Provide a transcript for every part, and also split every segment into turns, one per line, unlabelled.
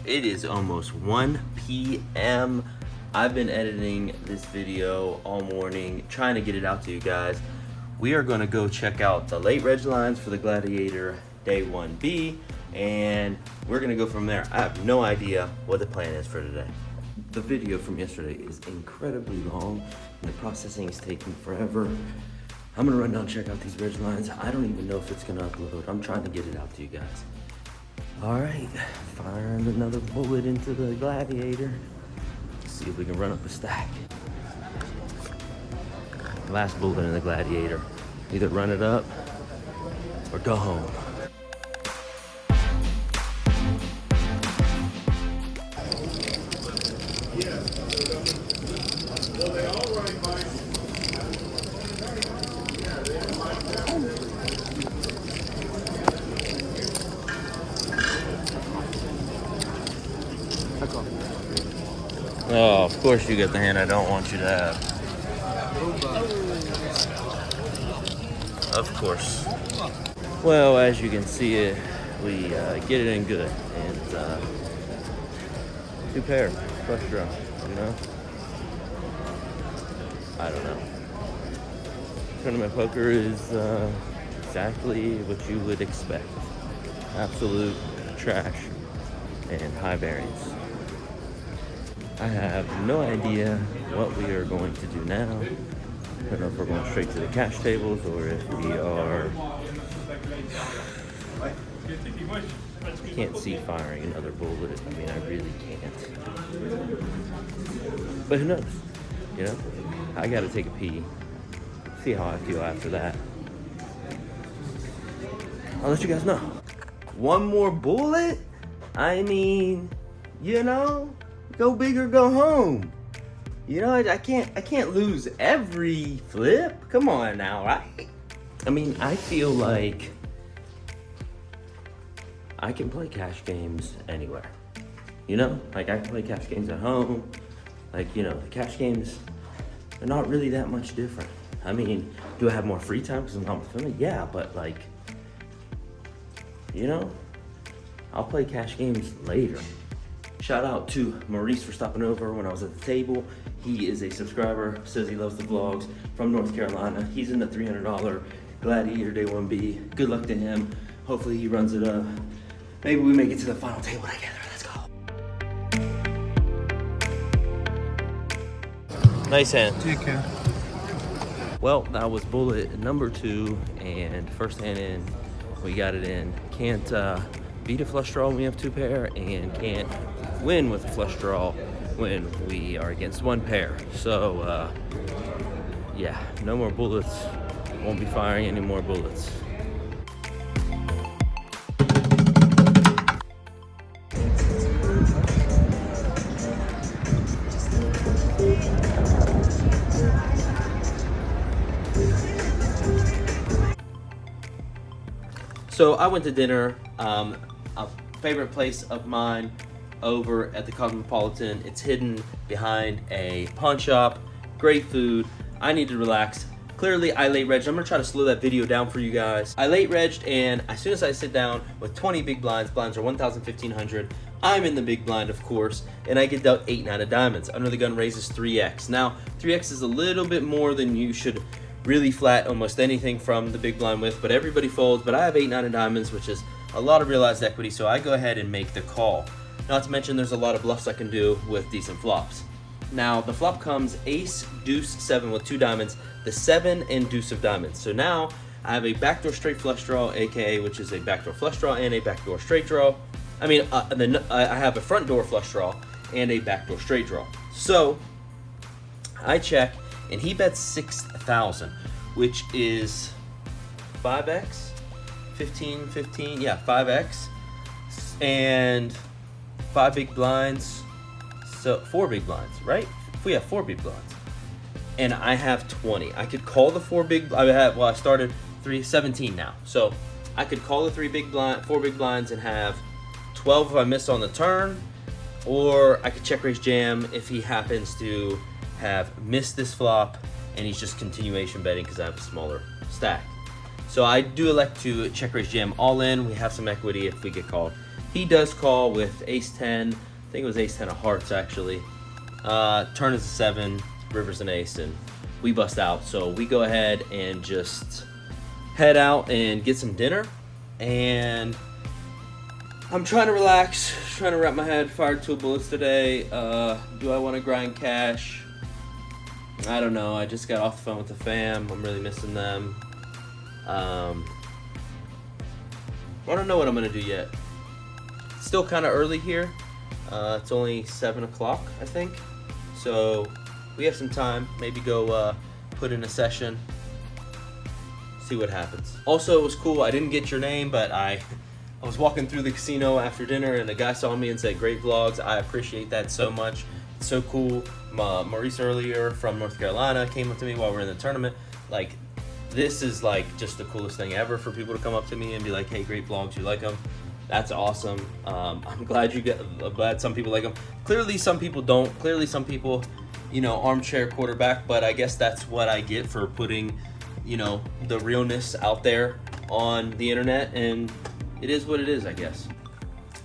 It is almost 1 p.m. I've been editing this video all morning, trying to get it out to you guys. We are going to go check out the late reg lines for the Gladiator Day 1B, and we're going to go from there. I have no idea what the plan is for today. The video from yesterday is incredibly long, and the processing is taking forever. I'm going to run down and check out these reg lines. I don't even know if it's going to upload. I'm trying to get it out to you guys. All right, firing another bullet into the Gladiator. Let's see if we can run up a stack. Last bullet in the Gladiator. Either run it up or go home. Oh, of course you get the hand I don't want you to have. Of course. Well, as you can see it, we get it in good. And two pair, flush draw, you know? I don't know. Tournament poker is exactly what you would expect. Absolute trash and high variance. I have no idea what we are going to do now. I don't know if we're going straight to the cash tables or if we are... I can't see firing another bullet. I mean, I really can't. But who knows? You know? I gotta take a pee. See how I feel after that. I'll let you guys know. One more bullet? I mean, you know? Go big or go home. You know, I can't lose every flip. Come on now, right? I mean, I feel like I can play cash games anywhere. You know, like I can play cash games at home. Like, you know, the cash games are not really that much different. I mean, do I have more free time because I'm not with family? Yeah, but like, you know, I'll play cash games later. Shout out to Maurice for stopping over when I was at the table. He is a subscriber, says he loves the vlogs, from North Carolina. He's in the $300 Gladiator Day 1B. Good luck to him. Hopefully he runs it up. Maybe we make it to the final table together. Let's go. Nice hand.
Take care.
Well, that was bullet number 2, and first hand in, we got it in. Can't beat a flush draw when we have 2 pair, and can't win with a flush draw when we are against 1 pair. So yeah, no more bullets. Won't be firing any more bullets. So I went to dinner, a favorite place of mine over at the Cosmopolitan. It's hidden behind a pawn shop. Great food. I need to relax. Clearly I late regged. I'm gonna try to slow that video down for you guys. I late regged, and as soon as I sit down with 20 big blinds, blinds are 1,000, 1,500. I'm in the big blind, of course, and I get dealt 8, 9 of diamonds. Under the gun raises 3x. Now, 3x is a little bit more than you should really flat almost anything from the big blind with, but everybody folds. But I have 8, 9 of diamonds, which is a lot of realized equity, so I go ahead and make the call. Not to mention there's a lot of bluffs I can do with decent flops. Now, the flop comes ace, deuce, 7 with 2 diamonds, the 7 and deuce of diamonds. So now I have a backdoor straight flush draw, aka which is a backdoor flush draw and a backdoor straight draw. I mean, then I have a front door flush draw and a backdoor straight draw. So I check, and he bets 6,000, which is 5x, 15, 15, yeah, 5x, and 5 big blinds, so 4 big blinds, right? We have 4 big blinds, and I have 20. I could call the 4 big. I started 17 now, so I could call the 4 big blinds and have 12 if I miss on the turn, or I could check raise jam if he happens to have missed this flop and he's just continuation betting because I have a smaller stack. So I do elect to check raise jam all in. We have some equity if we get called. He does call with ace 10. I think it was ace 10 of hearts actually. Turn is a 7, river's an ace, and we bust out. So we go ahead and just head out and get some dinner. And I'm trying to relax, trying to wrap my head. Fired 2 bullets today. Do I want to grind cash? I don't know. I just got off the phone with the fam. I'm really missing them. I don't know what I'm gonna do yet. It's still kind of early here. It's only 7 o'clock, I think. So we have some time. Maybe go put in a session. See what happens. Also, it was cool. I didn't get your name, but I was walking through the casino after dinner, and a guy saw me and said, "Great vlogs." I appreciate that so much. It's so cool. Maurice earlier from North Carolina came up to me while we were in the tournament. Like, this is like just the coolest thing ever for people to come up to me and be like, "Hey, great vlogs, you like them?" That's awesome. I'm glad glad some people like them. Clearly some people don't. Clearly some people, you know, armchair quarterback, but I guess that's what I get for putting, you know, the realness out there on the internet, and it is what it is, I guess.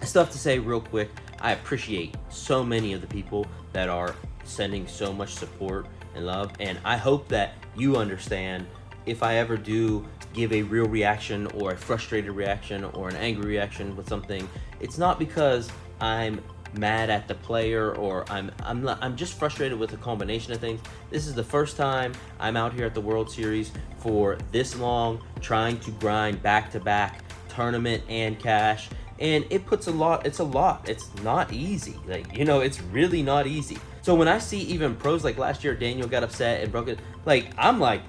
I still have to say real quick, I appreciate so many of the people that are sending so much support and love, and I hope that you understand if I ever do give a real reaction or a frustrated reaction or an angry reaction with something, it's not because I'm mad at the player or I'm just frustrated with a combination of things. This is the first time I'm out here at the World Series for this long, trying to grind back-to-back tournament and cash, and it puts a lot. It's not easy. Like, you know, it's really not easy. So when I see even pros, like last year Daniel got upset and broke it, like, I'm like,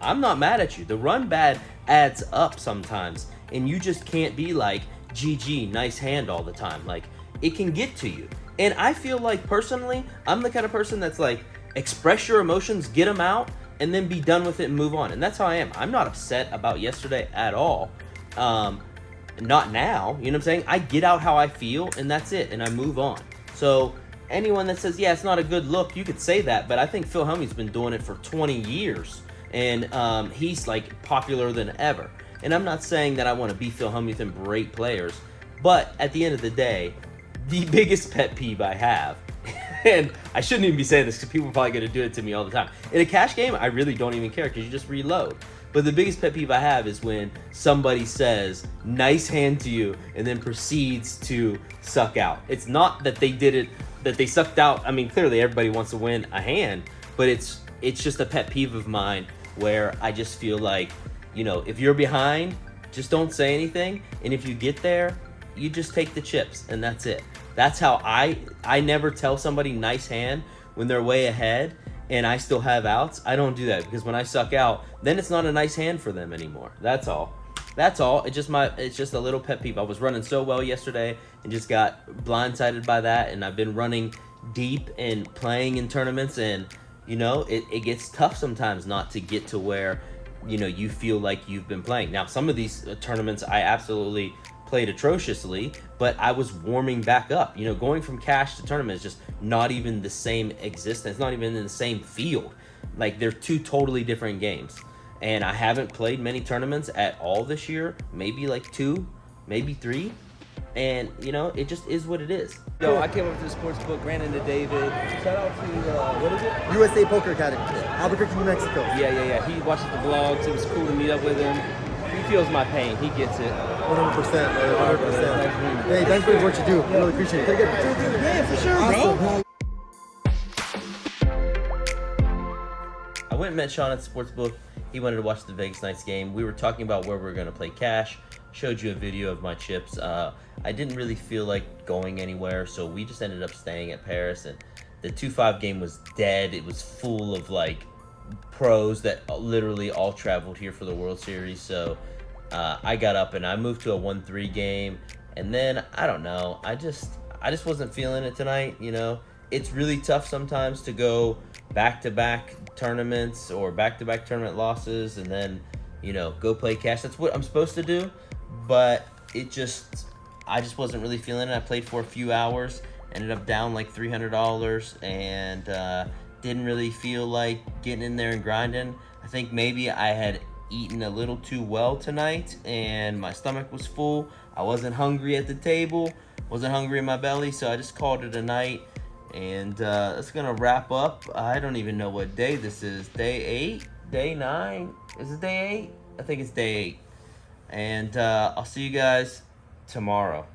I'm not mad at you. The run bad adds up sometimes, and you just can't be like, GG, nice hand all the time. Like, it can get to you. And I feel like, personally, I'm the kind of person that's like, express your emotions, get them out, and then be done with it and move on. And that's how I am. I'm not upset about yesterday at all. Not now, you know what I'm saying? I get out how I feel, and that's it, and I move on. So anyone that says, yeah, it's not a good look, you could say that, but I think Phil Hellmuth's been doing it for 20 years, and he's like popular than ever. And I'm not saying that I want to be Phil Hellmuth and berate players, but at the end of the day, the biggest pet peeve I have, and I shouldn't even be saying this because people are probably going to do it to me all the time. In a cash game, I really don't even care because you just reload. But the biggest pet peeve I have is when somebody says, nice hand to you, and then proceeds to suck out. It's not that they did it, that they sucked out. I mean, clearly everybody wants to win a hand, but it's just a pet peeve of mine where I just feel like, you know, if you're behind, just don't say anything. And if you get there, you just take the chips, and that's it. That's how I never tell somebody nice hand when they're way ahead and I still have outs. I don't do that, because when I suck out, then it's not a nice hand for them anymore. That's all. It's just a little pet peeve. I was running so well yesterday and just got blindsided by that, and I've been running deep and playing in tournaments, and you know, it gets tough sometimes not to get to where, you know, you feel like you've been playing. Now, some of these tournaments I absolutely played atrociously, but I was warming back up. You know, going from cash to tournament is just not even the same existence, not even in the same field. Like, they're two totally different games. And I haven't played many tournaments at all this year, maybe like 2, maybe 3. And, you know, it just is what it is.
Yo, I came up to the sports book, ran into David. Shout out to, what is it?
USA Poker Academy, Albuquerque, New Mexico.
Yeah. He watches the vlogs. It was cool to meet up with him. He feels my pain. He gets it.
100%, man, 100%. Hey, thanks for what you do. I really appreciate it. Can I get a picture with you?
Yeah, for sure, bro.
I went and met Sean at the sports book. He wanted to watch the Vegas Knights game. We were talking about where we were going to play cash. Showed you a video of my chips. I didn't really feel like going anywhere, so we just ended up staying at Paris. And the 2-5 game was dead. It was full of like pros that literally all traveled here for the World Series. So I got up and I moved to a 1-3 game. And then I don't know. I just wasn't feeling it tonight. You know, it's really tough sometimes to go back-to-back tournaments or back-to-back tournament losses and then, you know, go play cash. That's what I'm supposed to do, but I just wasn't really feeling it. I played for a few hours, ended up down like $300, and didn't really feel like getting in there and grinding. I think maybe I had eaten a little too well tonight, and my stomach was full. I wasn't hungry at the table, wasn't hungry in my belly, so I just called it a night. And that's gonna wrap up. I don't even know what day this is. Day 8? Day 9? Is it day 8? I think it's day 8. And I'll see you guys tomorrow.